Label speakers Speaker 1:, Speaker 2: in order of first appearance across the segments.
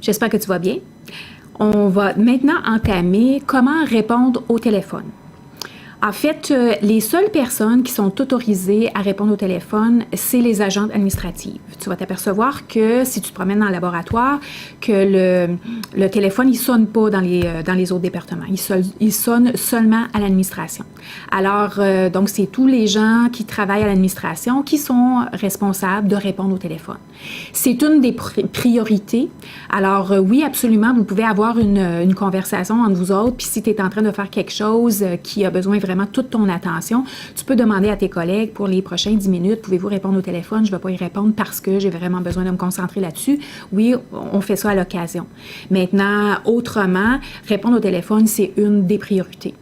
Speaker 1: J'espère que tu vas bien. On va maintenant entamer comment répondre au téléphone. En fait, les seules personnes qui sont autorisées à répondre au téléphone, c'est les agentes administratives. Tu vas t'apercevoir que si tu te promènes dans le laboratoire, que le téléphone, il sonne pas dans les autres départements. Il sonne seulement à l'administration. Alors, donc, c'est tous les gens qui travaillent à l'administration qui sont responsables de répondre au téléphone. C'est une des priorités. Alors, oui, absolument, vous pouvez avoir une conversation entre vous autres, puis si tu es en train de faire quelque chose qui a besoin vraiment toute ton attention, tu peux demander à tes collègues pour les prochaines 10 minutes, pouvez-vous répondre au téléphone? Je ne vais pas y répondre parce que j'ai vraiment besoin de me concentrer là-dessus. Oui, on fait ça à l'occasion. Maintenant, autrement, répondre au téléphone, c'est une des priorités.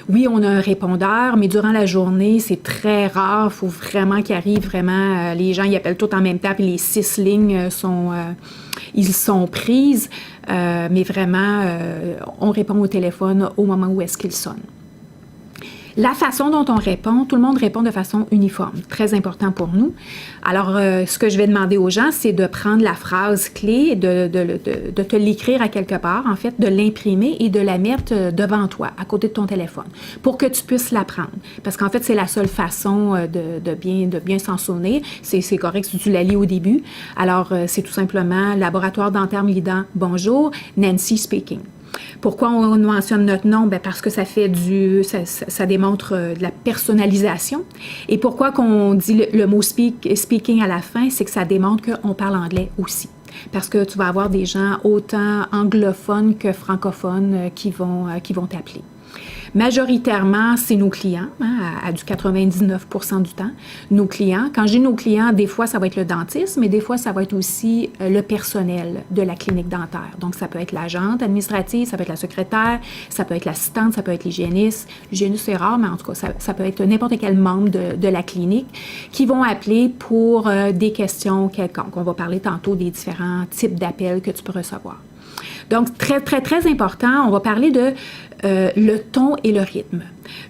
Speaker 1: Oui, on a un répondeur, mais durant la journée, c'est très rare. Il faut vraiment qu'il arrive vraiment. Les gens, ils appellent tout en même temps, puis les 6 lignes ils sont prises. Mais vraiment, on répond au téléphone au moment où est-ce qu'il sonne. La façon dont on répond, tout le monde répond de façon uniforme, très important pour nous. Alors, ce que je vais demander aux gens, c'est de prendre la phrase clé, de te l'écrire à quelque part, en fait, de l'imprimer et de la mettre devant toi, à côté de ton téléphone, pour que tu puisses l'apprendre. Parce qu'en fait, c'est la seule façon de bien s'en souvenir. C'est correct si tu la lis au début. Alors, c'est tout simplement Laboratoire dentaire Milidan, bonjour, Nancy speaking. Pourquoi on mentionne notre nom? Bien parce que ça fait ça démontre de la personnalisation. Et pourquoi qu'on dit le mot speaking à la fin? C'est que ça démontre qu'on parle anglais aussi. Parce que tu vas avoir des gens autant anglophones que francophones qui vont t'appeler. Majoritairement, c'est nos clients, à du 99% du temps. Nos clients, quand je dis nos clients, des fois, ça va être le dentiste, mais des fois, ça va être aussi le personnel de la clinique dentaire. Donc, ça peut être l'agente administrative, ça peut être la secrétaire, ça peut être l'assistante, ça peut être l'hygiéniste. L'hygiéniste, c'est rare, mais en tout cas, ça peut être n'importe quel membre de la clinique qui vont appeler pour des questions quelconques. On va parler tantôt des différents types d'appels que tu peux recevoir. Donc, très, très, très important, on va parler de le ton et le rythme.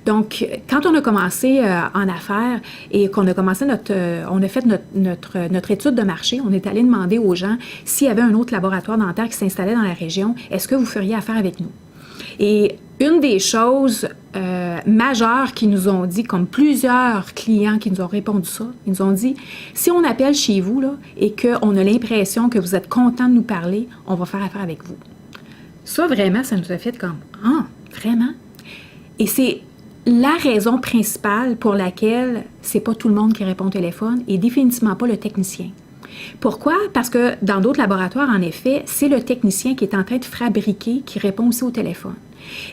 Speaker 1: Donc, quand on a commencé en affaires et qu'on a commencé on a fait notre étude de marché, on est allé demander aux gens s'il y avait un autre laboratoire dentaire qui s'installait dans la région, est-ce que vous feriez affaire avec nous? Et une des choses majeures qu'ils nous ont dit, comme plusieurs clients qui nous ont répondu ça, ils nous ont dit, si on appelle chez vous là, et qu'on a l'impression que vous êtes content de nous parler, on va faire affaire avec vous. Ça, vraiment, ça nous a fait comme, ah, vraiment? Et c'est la raison principale pour laquelle c'est pas tout le monde qui répond au téléphone et définitivement pas le technicien. Pourquoi? Parce que dans d'autres laboratoires, en effet, c'est le technicien qui est en train de fabriquer qui répond aussi au téléphone.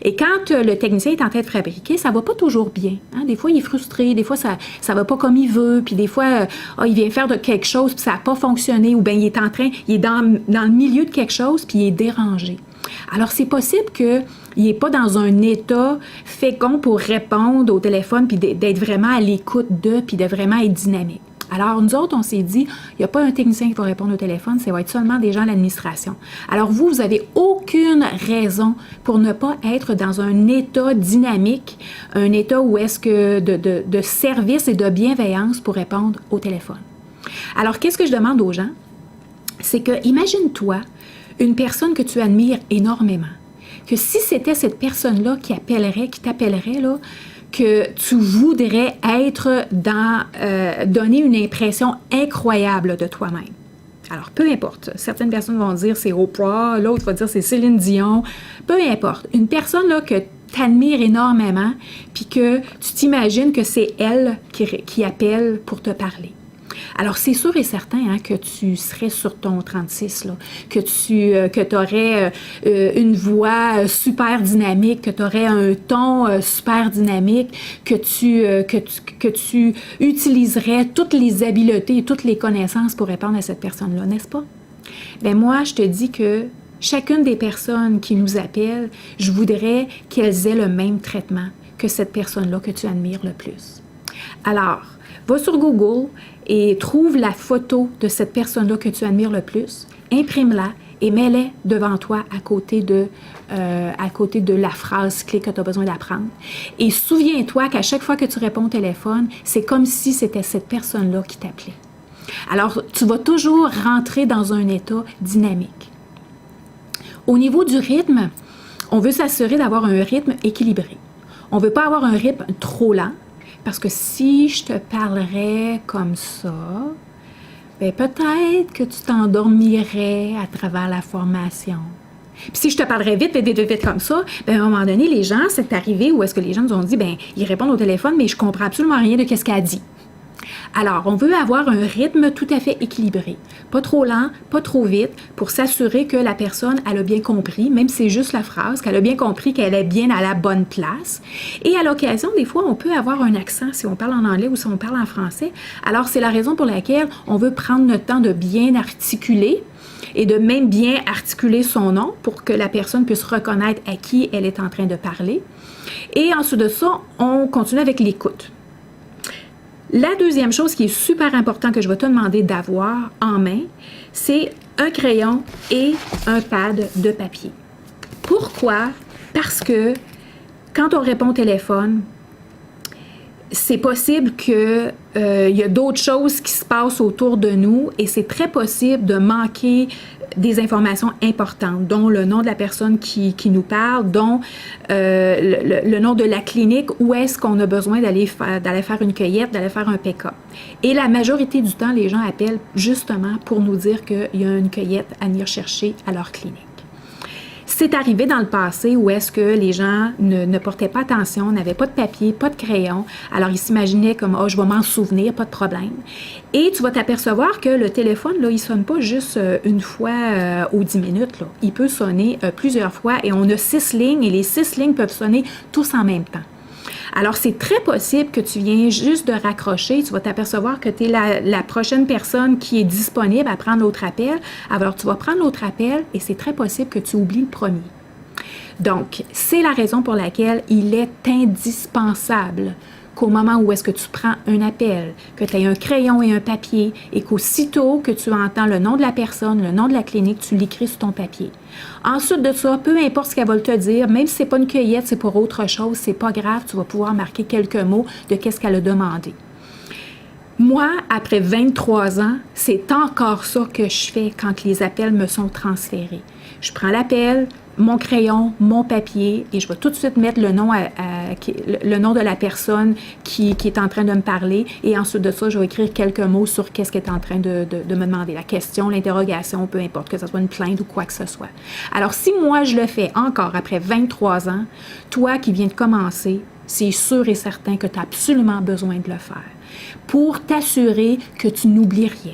Speaker 1: Et quand le technicien est en train de fabriquer, ça va pas toujours bien. Hein? Des fois, il est frustré, des fois, ça va pas comme il veut, puis des fois, il vient faire de quelque chose, puis ça n'a pas fonctionné, ou bien il est dans le milieu de quelque chose, puis il est dérangé. Alors, c'est possible qu'il n'est pas dans un état fécond pour répondre au téléphone, puis d'être vraiment à l'écoute puis de vraiment être dynamique. Alors, nous autres, on s'est dit, il n'y a pas un technicien qui va répondre au téléphone, ça va être seulement des gens à l'administration. Alors, vous n'avez aucune raison pour ne pas être dans un état dynamique, un état où est-ce que de service et de bienveillance pour répondre au téléphone. Alors, qu'est-ce que je demande aux gens? C'est que, imagine-toi une personne que tu admires énormément, que si c'était cette personne-là qui t'appellerait, là, que tu voudrais être donner une impression incroyable de toi-même. Alors, peu importe. Certaines personnes vont dire c'est Oprah, l'autre va dire c'est Céline Dion. Peu importe. Une personne là, que tu admires énormément, puis que tu t'imagines que c'est elle qui appelle pour te parler. Alors, c'est sûr et certain que tu serais sur ton 36, là, que tu aurais une voix super dynamique, que tu aurais un ton super dynamique, que tu utiliserais toutes les habiletés et toutes les connaissances pour répondre à cette personne-là, n'est-ce pas? Bien, moi, je te dis que chacune des personnes qui nous appellent, je voudrais qu'elles aient le même traitement que cette personne-là que tu admires le plus. Alors, va sur Google et trouve la photo de cette personne-là que tu admires le plus, imprime-la et mets-la devant toi à côté de la phrase clé que tu as besoin d'apprendre. Et souviens-toi qu'à chaque fois que tu réponds au téléphone, c'est comme si c'était cette personne-là qui t'appelait. Alors, tu vas toujours rentrer dans un état dynamique. Au niveau du rythme, on veut s'assurer d'avoir un rythme équilibré. On ne veut pas avoir un rythme trop lent, parce que si je te parlerais comme ça, bien, peut-être que tu t'endormirais à travers la formation. Puis si je te parlerais vite comme ça, bien, à un moment donné, les gens, c'est arrivé où est-ce que les gens nous ont dit, bien, ils répondent au téléphone, mais je comprends absolument rien de ce qu'elle dit. Alors, on veut avoir un rythme tout à fait équilibré. Pas trop lent, pas trop vite, pour s'assurer que la personne, elle a bien compris, même si c'est juste la phrase, qu'elle a bien compris qu'elle est bien à la bonne place. Et à l'occasion, des fois, on peut avoir un accent si on parle en anglais ou si on parle en français. Alors, c'est la raison pour laquelle on veut prendre notre temps de bien articuler et de même bien articuler son nom pour que la personne puisse reconnaître à qui elle est en train de parler. Et ensuite de ça, on continue avec l'écoute. La deuxième chose qui est super importante que je vais te demander d'avoir en main, c'est un crayon et un pad de papier. Pourquoi? Parce que quand on répond au téléphone, c'est possible qu'il y a d'autres choses qui se passent autour de nous et c'est très possible de manquer des informations importantes, dont le nom de la personne qui nous parle, dont le nom de la clinique, où est-ce qu'on a besoin d'aller faire une cueillette, d'aller faire un pick-up. Et la majorité du temps, les gens appellent justement pour nous dire qu'il y a une cueillette à venir chercher à leur clinique. C'est arrivé dans le passé où est-ce que les gens ne portaient pas attention, n'avaient pas de papier, pas de crayon. Alors, ils s'imaginaient comme « Ah, je vais m'en souvenir, pas de problème ». Et tu vas t'apercevoir que le téléphone, là, il ne sonne pas juste une fois aux 10 minutes. Là. Il peut sonner plusieurs fois et on a 6 lignes et les 6 lignes peuvent sonner tous en même temps. Alors, c'est très possible que tu viens juste de raccrocher. Tu vas t'apercevoir que tu es la prochaine personne qui est disponible à prendre l'autre appel. Alors, tu vas prendre l'autre appel et c'est très possible que tu oublies le premier. Donc, c'est la raison pour laquelle il est indispensable qu'au moment où est-ce que tu prends un appel, que tu aies un crayon et un papier et qu'aussitôt que tu entends le nom de la personne, le nom de la clinique, tu l'écris sur ton papier. Ensuite de ça, peu importe ce qu'elle va te dire, même si ce n'est pas une cueillette, c'est pour autre chose, c'est pas grave, tu vas pouvoir marquer quelques mots de qu'est-ce qu'elle a demandé. Moi, après 23 ans, c'est encore ça que je fais quand les appels me sont transférés. Je prends l'appel, mon crayon, mon papier, et je vais tout de suite mettre le nom, le nom de la personne qui est en train de me parler. Et ensuite de ça, je vais écrire quelques mots sur qu'est-ce qu'elle est en train de me demander. La question, l'interrogation, peu importe, que ce soit une plainte ou quoi que ce soit. Alors, si moi, je le fais encore après 23 ans, toi qui viens de commencer, c'est sûr et certain que tu as absolument besoin de le faire pour t'assurer que tu n'oublies rien.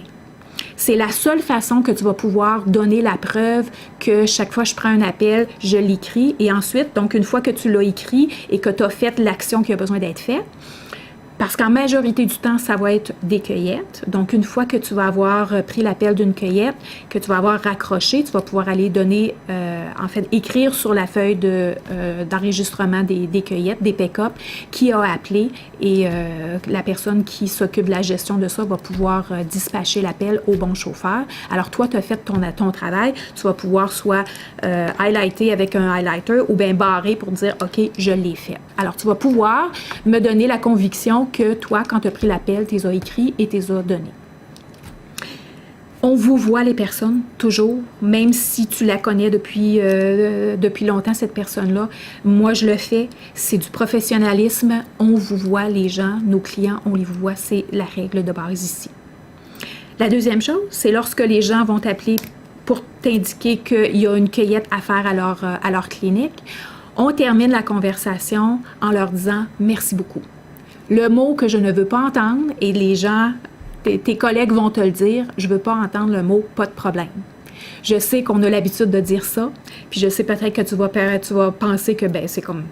Speaker 1: C'est la seule façon que tu vas pouvoir donner la preuve que chaque fois que je prends un appel, je l'écris. Et ensuite, donc une fois que tu l'as écrit et que tu as fait l'action qui a besoin d'être faite, parce qu'en majorité du temps, ça va être des cueillettes. Donc, une fois que tu vas avoir pris l'appel d'une cueillette, que tu vas avoir raccroché, tu vas pouvoir aller donner, écrire sur la feuille d'enregistrement des cueillettes, des pick-up, qui a appelé et la personne qui s'occupe de la gestion de ça va pouvoir dispatcher l'appel au bon chauffeur. Alors, toi, tu as fait ton travail, tu vas pouvoir soit highlighter avec un highlighter ou bien barrer pour dire « OK, je l'ai fait ». Alors, tu vas pouvoir me donner la conviction que toi, quand tu as pris l'appel, tu les as écrits et tu les as donnés. On vous voit les personnes, toujours, même si tu la connais depuis longtemps, cette personne-là. Moi, je le fais. C'est du professionnalisme. On vous voit, les gens, nos clients, on les voit. C'est la règle de base ici. La deuxième chose, c'est lorsque les gens vont t'appeler pour t'indiquer qu'il y a une cueillette à faire à leur clinique, on termine la conversation en leur disant « merci beaucoup ». Le mot que je ne veux pas entendre, et les gens, tes collègues vont te le dire, je ne veux pas entendre le mot « pas de problème ». Je sais qu'on a l'habitude de dire ça, puis je sais peut-être que tu vas penser que c'est comme,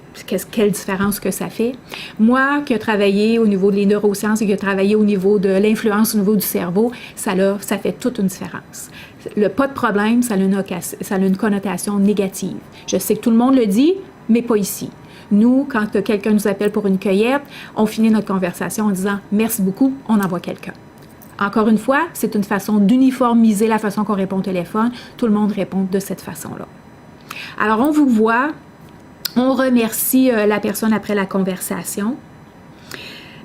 Speaker 1: quelle différence que ça fait. Moi, qui ai travaillé au niveau des neurosciences et qui ai travaillé au niveau de l'influence au niveau du cerveau, ça fait toute une différence. Le « pas de problème », ça a une connotation négative. Je sais que tout le monde le dit, mais pas ici. Nous, quand quelqu'un nous appelle pour une cueillette, on finit notre conversation en disant « merci beaucoup, on envoie quelqu'un ». Encore une fois, c'est une façon d'uniformiser la façon qu'on répond au téléphone. Tout le monde répond de cette façon-là. Alors, on vous voit, on remercie la personne après la conversation.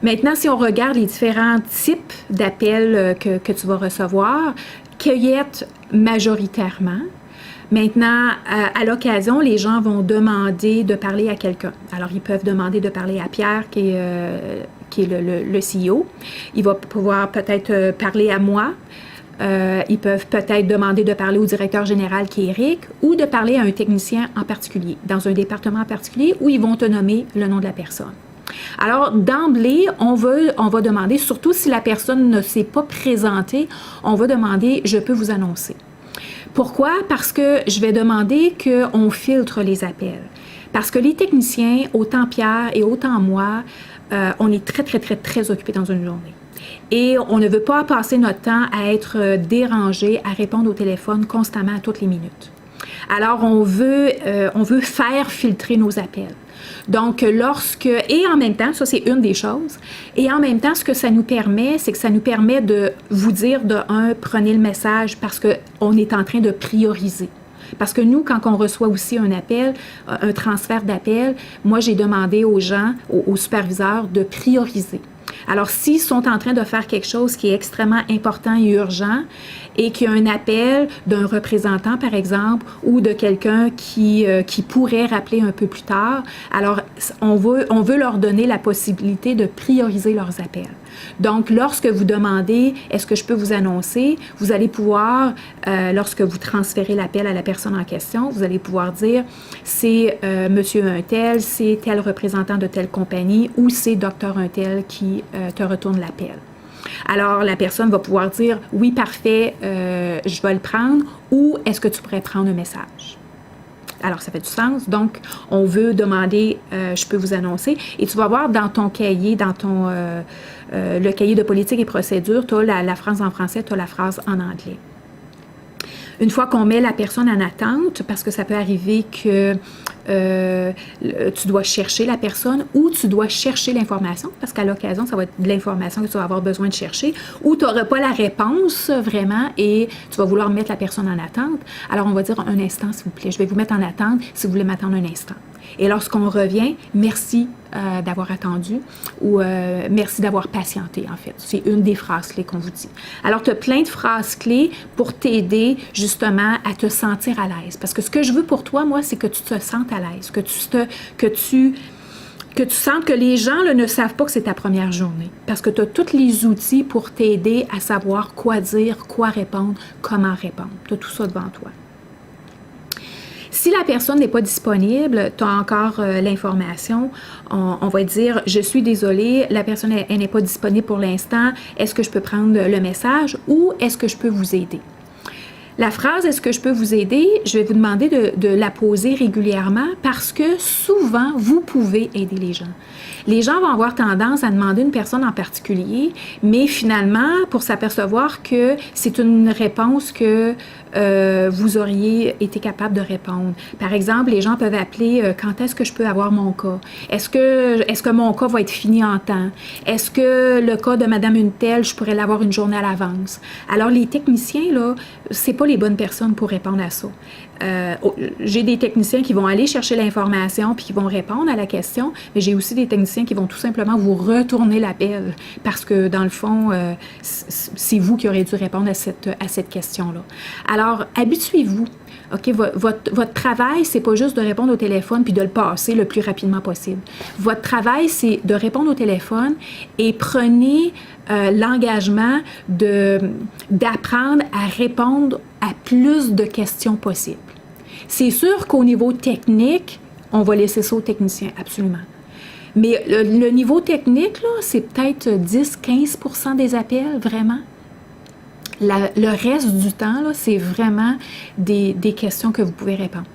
Speaker 1: Maintenant, si on regarde les différents types d'appels que tu vas recevoir, cueillette majoritairement. Maintenant, à l'occasion, les gens vont demander de parler à quelqu'un. Alors, ils peuvent demander de parler à Pierre, qui est le CEO. Il va pouvoir peut-être parler à moi. Ils peuvent peut-être demander de parler au directeur général, qui est Eric, ou de parler à un technicien en particulier, dans un département en particulier, où ils vont te nommer le nom de la personne. Alors, d'emblée, on va demander, surtout si la personne ne s'est pas présentée, on va demander « Je peux vous annoncer ». Pourquoi? Parce que je vais demander qu'on filtre les appels. Parce que les techniciens, autant Pierre et autant moi, on est très, très, très, très occupés dans une journée. Et on ne veut pas passer notre temps à être dérangé, à répondre au téléphone constamment à toutes les minutes. Alors, on veut faire filtrer nos appels. Donc, et en même temps, ça c'est une des choses, et en même temps, ce que ça nous permet, c'est que ça nous permet de vous dire, prenez le message parce qu'on est en train de prioriser. Parce que nous, quand on reçoit aussi un appel, un transfert d'appel, moi j'ai demandé aux gens, aux superviseurs, de prioriser. Alors, s'ils sont en train de faire quelque chose qui est extrêmement important et urgent et qu'il y a un appel d'un représentant, par exemple, ou de quelqu'un qui pourrait rappeler un peu plus tard, alors on veut leur donner la possibilité de prioriser leurs appels. Donc, lorsque vous demandez « Est-ce que je peux vous annoncer ?», vous allez pouvoir, lorsque vous transférez l'appel à la personne en question, vous allez pouvoir dire « C'est monsieur un tel, c'est tel représentant de telle compagnie ou c'est docteur un tel qui te retourne l'appel. » Alors, la personne va pouvoir dire « Oui, parfait, je vais le prendre » ou « Est-ce que tu pourrais prendre un message? » Alors, ça fait du sens. Donc, on veut demander « Je peux vous annoncer » et tu vas voir dans ton cahier, le cahier de politique et procédure, tu as la phrase en français, tu as la phrase en anglais. Une fois qu'on met la personne en attente, parce que ça peut arriver que tu dois chercher la personne ou tu dois chercher l'information, parce qu'à l'occasion, ça va être de l'information que tu vas avoir besoin de chercher, ou tu n'auras pas la réponse vraiment et tu vas vouloir mettre la personne en attente. Alors, on va dire un instant, s'il vous plaît. Je vais vous mettre en attente si vous voulez m'attendre un instant. Et lorsqu'on revient, merci d'avoir attendu ou merci d'avoir patienté, en fait. C'est une des phrases clés qu'on vous dit. Alors, tu as plein de phrases clés pour t'aider justement à te sentir à l'aise. Parce que ce que je veux pour toi, moi, c'est que tu te sentes à l'aise, que tu sentes que les gens là, ne savent pas que c'est ta première journée. Parce que tu as tous les outils pour t'aider à savoir quoi dire, quoi répondre, comment répondre. Tu as tout ça devant toi. Si la personne n'est pas disponible, tu as encore l'information. On va dire « Je suis désolée, la personne elle n'est pas disponible pour l'instant. Est-ce que je peux prendre le message ou est-ce que je peux vous aider? » La phrase « Est-ce que je peux vous aider ?» je vais vous demander de la poser régulièrement parce que souvent, vous pouvez aider les gens. Les gens vont avoir tendance à demander une personne en particulier, mais finalement, pour s'apercevoir que c'est une réponse que vous auriez été capable de répondre. Par exemple, les gens peuvent appeler « Quand est-ce que je peux avoir mon cas? Est-ce que mon cas va être fini en temps? Est-ce que le cas de Madame une telle, je pourrais l'avoir une journée à l'avance? » Alors, les techniciens, là, c'est pas les bonnes personnes pour répondre à ça. J'ai des techniciens qui vont aller chercher l'information puis qui vont répondre à la question, mais j'ai aussi des techniciens qui vont tout simplement vous retourner l'appel parce que, dans le fond, c'est vous qui aurez dû répondre à cette question-là. Alors, habituez-vous. OK, votre travail, c'est pas juste de répondre au téléphone puis de le passer le plus rapidement possible. Votre travail, c'est de répondre au téléphone et prenez l'engagement d'apprendre à répondre à plus de questions possibles. C'est sûr qu'au niveau technique, on va laisser ça aux techniciens, absolument. Mais le niveau technique, là, c'est peut-être 10-15% des appels, vraiment. Le reste du temps, là, c'est vraiment des questions que vous pouvez répondre.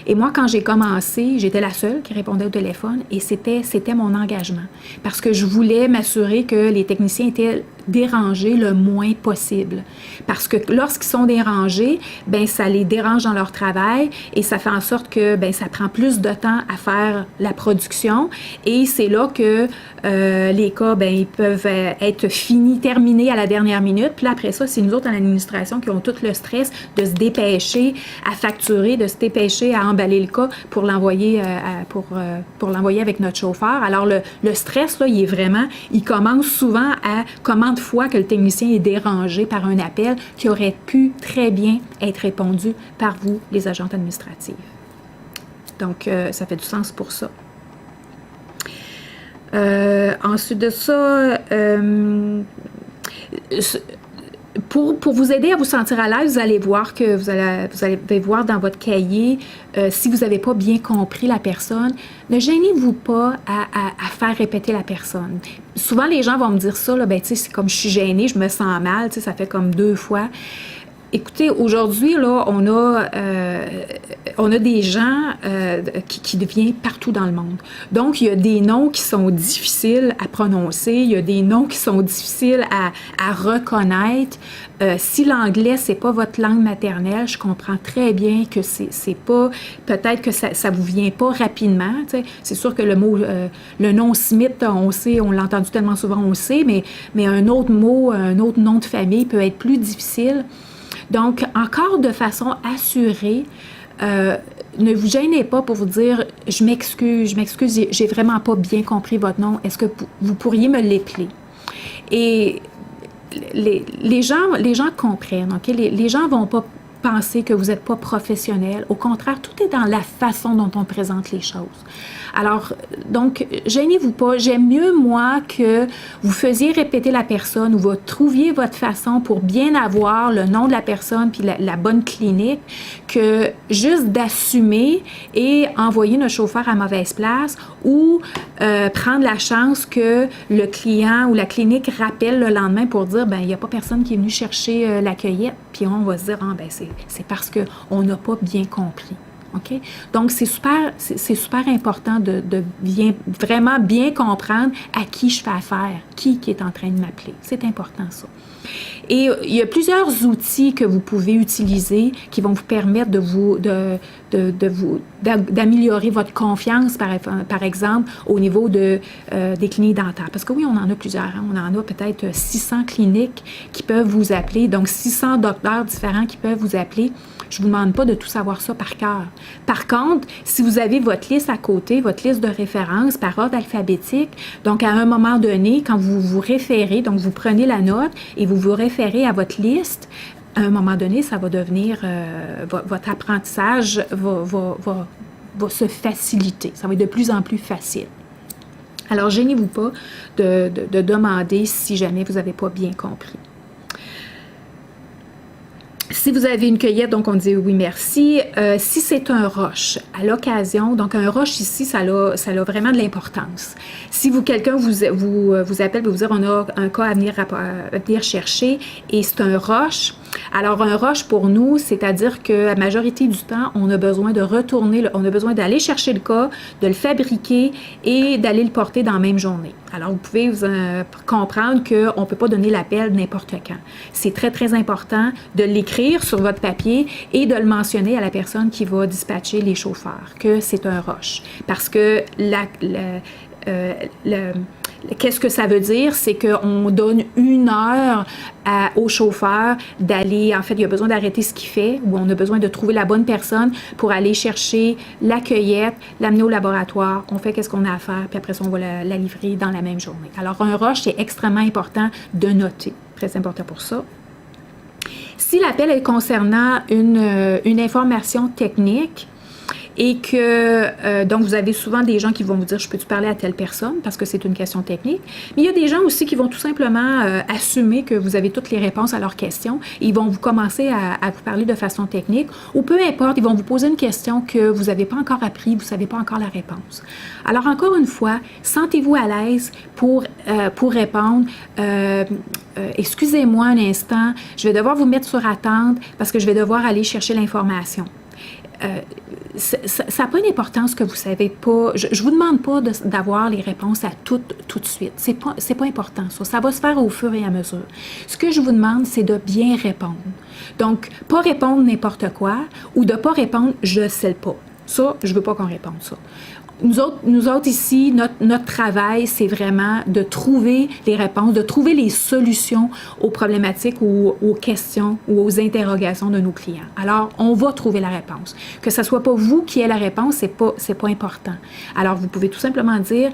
Speaker 1: Et moi, quand j'ai commencé, j'étais la seule qui répondait au téléphone et c'était mon engagement. Parce que je voulais m'assurer que les techniciens étaient dérangés le moins possible. Parce que lorsqu'ils sont dérangés, ben ça les dérange dans leur travail et ça fait en sorte que ben ça prend plus de temps à faire la production et c'est là que les cas, ben ils peuvent être terminés à la dernière minute. Puis là, après ça, c'est nous autres en administration qui ont tout le stress de se dépêcher à facturer, de se dépêcher à emballer le cas pour l'envoyer pour l'envoyer avec notre chauffeur. Alors, le stress, là, il commence souvent à comment autant de fois que le technicien est dérangé par un appel qui aurait pu très bien être répondu par vous, les agentes administratives. Donc, ça fait du sens pour ça. Ensuite de ça, pour vous aider à vous sentir à l'aise, vous allez voir que vous allez voir dans votre cahier, si vous n'avez pas bien compris la personne, ne gênez-vous pas à faire répéter la personne. Souvent, les gens vont me dire ça, là, ben, tu sais, c'est comme je suis gênée, je me sens mal, tu sais, ça fait comme 2 fois. Écoutez, aujourd'hui, là, on a des gens qui deviennent partout dans le monde. Donc, il y a des noms qui sont difficiles à prononcer, il y a des noms qui sont difficiles à reconnaître. Si l'anglais, c'est pas votre langue maternelle, je comprends très bien que c'est pas... Peut-être que ça vous vient pas rapidement, tu sais. C'est sûr que le mot, le nom Smith, on sait, on l'a entendu tellement souvent, on le sait, mais un autre mot, un autre nom de famille peut être plus difficile. Donc, encore de façon assurée, ne vous gênez pas pour vous dire « je m'excuse, j'ai vraiment pas bien compris votre nom, est-ce que vous pourriez me l'épeler? » Et les gens comprennent, OK? Les gens vont pas penser que vous n'êtes pas professionnel. Au contraire, tout est dans la façon dont on présente les choses. Alors, donc, gênez-vous pas. J'aime mieux, moi, que vous faisiez répéter la personne ou vous trouviez votre façon pour bien avoir le nom de la personne puis la bonne clinique que juste d'assumer et envoyer notre chauffeur à mauvaise place ou prendre la chance que le client ou la clinique rappelle le lendemain pour dire, ben il n'y a pas personne qui est venu chercher la cueillette, puis on va se dire, ah, ben c'est parce qu'on n'a pas bien compris. OK? Donc, c'est super important de vraiment bien comprendre à qui je fais affaire, qui est en train de m'appeler. C'est important, ça. Et il y a plusieurs outils que vous pouvez utiliser qui vont vous permettre d'améliorer votre confiance, par exemple, au niveau des cliniques dentaires. Parce que oui, on en a plusieurs. Hein? On en a peut-être 600 cliniques qui peuvent vous appeler, donc 600 docteurs différents qui peuvent vous appeler. Je ne vous demande pas de tout savoir ça par cœur. Par contre, si vous avez votre liste à côté, votre liste de référence par ordre alphabétique, donc à un moment donné, quand vous vous référez, donc vous prenez la note et vous vous référez à votre liste, à un moment donné, ça va devenir, votre apprentissage va se faciliter. Ça va être de plus en plus facile. Alors, gênez-vous pas de demander si jamais vous n'avez pas bien compris. Si vous avez une cueillette, donc on dit oui, merci. Si c'est un rush, à l'occasion, donc un rush ici, ça a vraiment de l'importance. Si quelqu'un vous appelle pour vous dire on a un cas à venir chercher et c'est un rush, alors un rush pour nous, c'est-à-dire que la majorité du temps, on a besoin de retourner, on a besoin d'aller chercher le cas, de le fabriquer et d'aller le porter dans la même journée. Alors, vous pouvez comprendre qu'on ne peut pas donner l'appel n'importe quand. C'est très, très important de l'écrire sur votre papier et de le mentionner à la personne qui va dispatcher les chauffeurs, que c'est un rush. Parce que qu'est-ce que ça veut dire? C'est qu'on donne 1 heure au chauffeur d'aller, en fait, il a besoin d'arrêter ce qu'il fait, ou on a besoin de trouver la bonne personne pour aller chercher la cueillette, l'amener au laboratoire, on fait qu'est-ce qu'on a à faire, puis après ça, on va la livrer dans la même journée. Alors, un rush, c'est extrêmement important de noter. Très important pour ça. Si l'appel est concernant une information technique, et que, donc, vous avez souvent des gens qui vont vous dire « je peux-tu parler à telle personne » parce que c'est une question technique. Mais il y a des gens aussi qui vont tout simplement assumer que vous avez toutes les réponses à leurs questions. Ils vont vous commencer à vous parler de façon technique ou peu importe, ils vont vous poser une question que vous n'avez pas encore appris, vous ne savez pas encore la réponse. Alors, encore une fois, sentez-vous à l'aise pour répondre. Excusez-moi un instant, je vais devoir vous mettre sur attente parce que je vais devoir aller chercher l'information. Ça n'a pas d'importance que vous ne savez pas. Je ne vous demande pas d'avoir les réponses à tout de suite. C'est pas important, ça. Ça va se faire au fur et à mesure. Ce que je vous demande, c'est de bien répondre. Donc, pas répondre n'importe quoi ou de ne pas répondre « je ne sais pas ». Ça, je ne veux pas qu'on réponde ça. nous autres ici, notre travail, c'est vraiment de trouver les réponses, de trouver les solutions aux problématiques ou aux questions ou aux interrogations de nos clients. Alors, on va trouver la réponse. Que ce soit pas vous qui ayez la réponse, c'est pas important. Alors, vous pouvez tout simplement dire,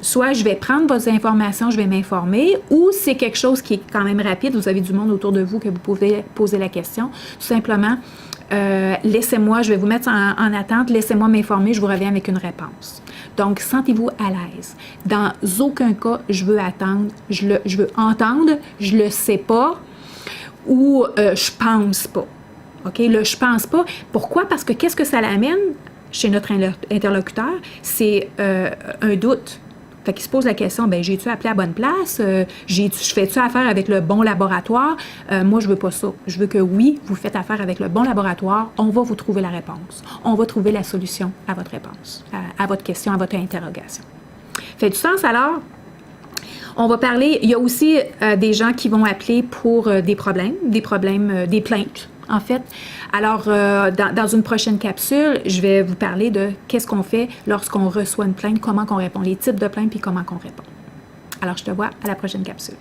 Speaker 1: soit je vais prendre vos informations, je vais m'informer, ou c'est quelque chose qui est quand même rapide, vous avez du monde autour de vous que vous pouvez poser la question. Tout simplement, laissez-moi, je vais vous mettre en attente, laissez-moi m'informer, je vous reviens avec une réponse. Donc, sentez-vous à l'aise. Dans aucun cas, je veux attendre, je veux entendre, je le sais pas ou je pense pas. OK? Le je pense pas. Pourquoi? Parce que qu'est-ce que ça l'amène chez notre interlocuteur? C'est un doute. Fait qu'il se pose la question, ben j'ai-tu appelé à la bonne place? Je fais-tu affaire avec le bon laboratoire? Moi, je veux pas ça. Je veux que oui, vous faites affaire avec le bon laboratoire. On va vous trouver la réponse. On va trouver la solution à votre réponse, à votre question, à votre interrogation. Fait du sens alors? On va parler, il y a aussi des gens qui vont appeler pour des problèmes, des plaintes, en fait. Alors, dans une prochaine capsule, je vais vous parler de qu'est-ce qu'on fait lorsqu'on reçoit une plainte, comment qu'on répond, les types de plaintes, puis comment qu'on répond. Alors, je te vois à la prochaine capsule.